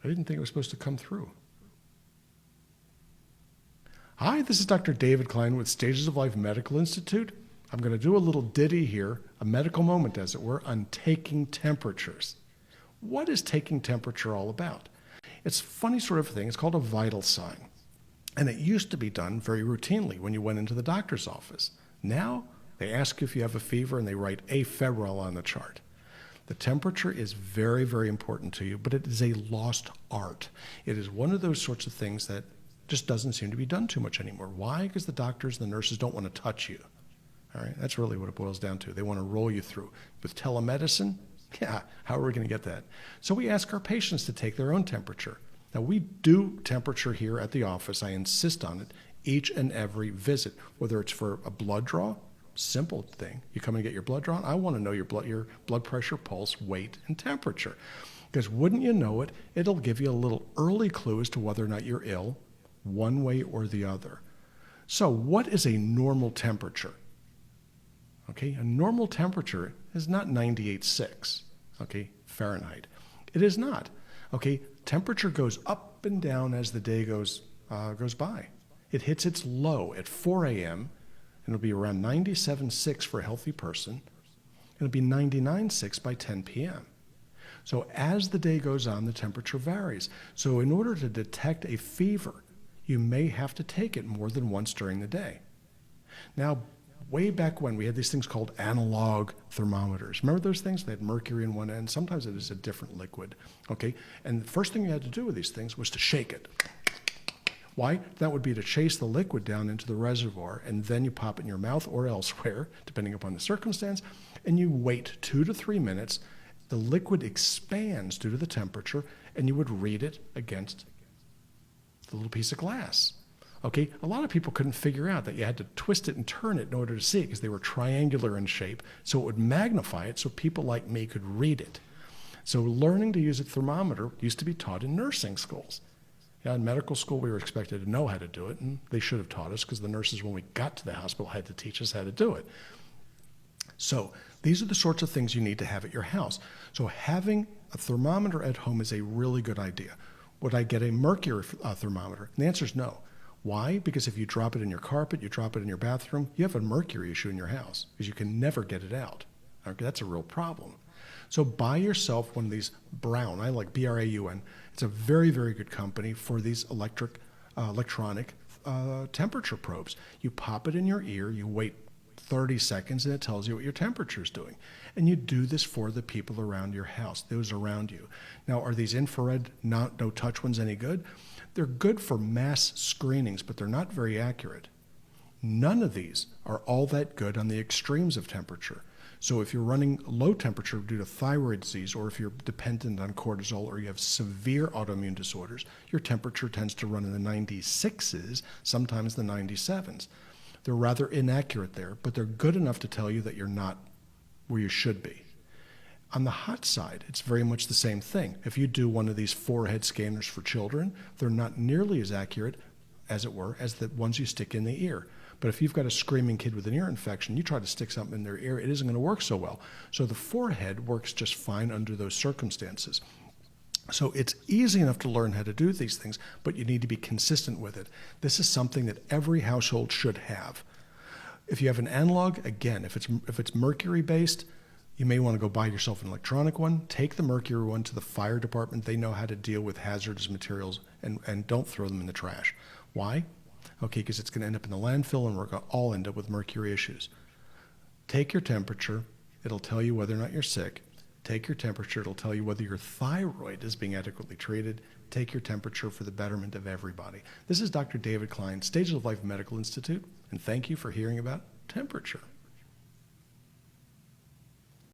I didn't think it was supposed to come through. Hi, this is Dr. David Klein with Stages of Life Medical Institute. I'm going to do a little ditty here, a medical moment as it were, on taking temperatures. What is taking temperature all about? It's a funny sort of thing. It's called a vital sign. And it used to be done very routinely when you went into the doctor's office. Now, they ask you if you have a fever and they write afebrile on the chart. The temperature is very, very important to you, but it is a lost art. It is one of those sorts of things that just doesn't seem to be done too much anymore. Why? Because the doctors and the nurses don't want to touch you. All right, that's really what it boils down to. They want to roll you through. With telemedicine, yeah, how are we going to get that? So we ask our patients to take their own temperature. Now, we do temperature here at the office. I insist on it each and every visit, whether it's for a blood draw, simple thing. You come and get your blood drawn. I want to know your blood pressure, pulse, weight, and temperature. Because wouldn't you know it, it'll give you a little early clue as to whether or not you're ill, one way or the other. So what is a normal temperature? Okay, a normal temperature is not 98.6, okay, Fahrenheit. It is not. Okay, temperature goes up and down as the day goes by. It hits its low at 4 a.m., and it'll be around 97.6 for a healthy person. It'll be 99.6 by 10 p.m. So as the day goes on, the temperature varies. So in order to detect a fever, you may have to take it more than once during the day. Now, way back when, we had these things called analog thermometers. Remember those things? They had mercury in one end. Sometimes it is a different liquid. Okay, and the first thing you had to do with these things was to shake it. Why? That would be to chase the liquid down into the reservoir, and then you pop it in your mouth or elsewhere, depending upon the circumstance, and you wait 2 to 3 minutes. The liquid expands due to the temperature, and you would read it against the little piece of glass. Okay, a lot of people couldn't figure out that you had to twist it and turn it in order to see it because they were triangular in shape, so it would magnify it so people like me could read it. So learning to use a thermometer used to be taught in nursing schools. Yeah, in medical school, we were expected to know how to do it, and they should have taught us because the nurses, when we got to the hospital, had to teach us how to do it. So these are the sorts of things you need to have at your house. So having a thermometer at home is a really good idea. Would I get a mercury thermometer? And the answer is no. Why? Because if you drop it in your carpet, you drop it in your bathroom, you have a mercury issue in your house because you can never get it out. Okay, that's a real problem. So buy yourself one of these Braun, I like Braun. It's a very, very good company for these electronic temperature probes. You pop it in your ear, you wait 30 seconds, and it tells you what your temperature is doing. And you do this for the people around your house, those around you. Now, are these infrared, no-touch ones any good? They're good for mass screenings, but they're not very accurate. None of these are all that good on the extremes of temperature. So if you're running low temperature due to thyroid disease, or if you're dependent on cortisol, or you have severe autoimmune disorders, your temperature tends to run in the 96s, sometimes the 97s. They're rather inaccurate there, but they're good enough to tell you that you're not where you should be. On the hot side, it's very much the same thing. If you do one of these forehead scanners for children, they're not nearly as accurate, as it were, as the ones you stick in the ear. But if you've got a screaming kid with an ear infection, you try to stick something in their ear, it isn't going to work so well. So the forehead works just fine under those circumstances. So it's easy enough to learn how to do these things, but you need to be consistent with it. This is something that every household should have. If you have an analog, again, if it's mercury-based, you may want to go buy yourself an electronic one. Take the mercury one to the fire department. They know how to deal with hazardous materials, and don't throw them in the trash. Why? Okay, because it's going to end up in the landfill, and we're going to all end up with mercury issues. Take your temperature. It'll tell you whether or not you're sick. Take your temperature. It'll tell you whether your thyroid is being adequately treated. Take your temperature for the betterment of everybody. This is Dr. David Klein, Stages of Life Medical Institute, and thank you for hearing about temperature.